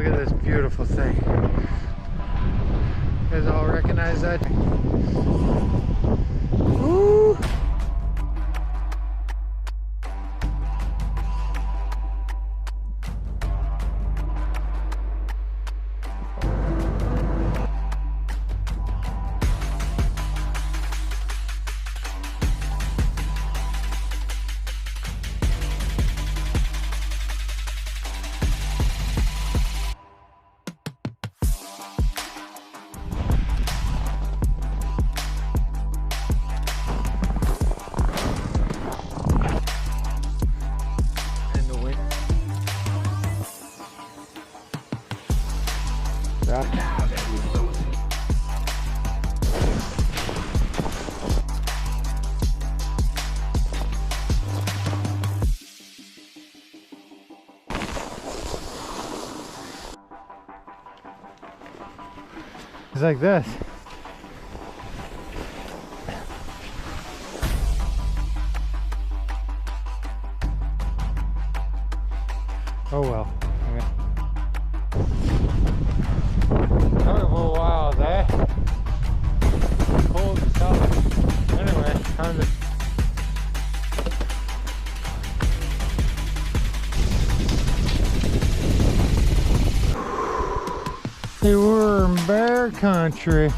Look at this beautiful thing. You guys all recognize that? Woo! It's like this. Oh well. Okay. That was a little wild, eh? Cold as hell. Anyway, time to. They were in bear country.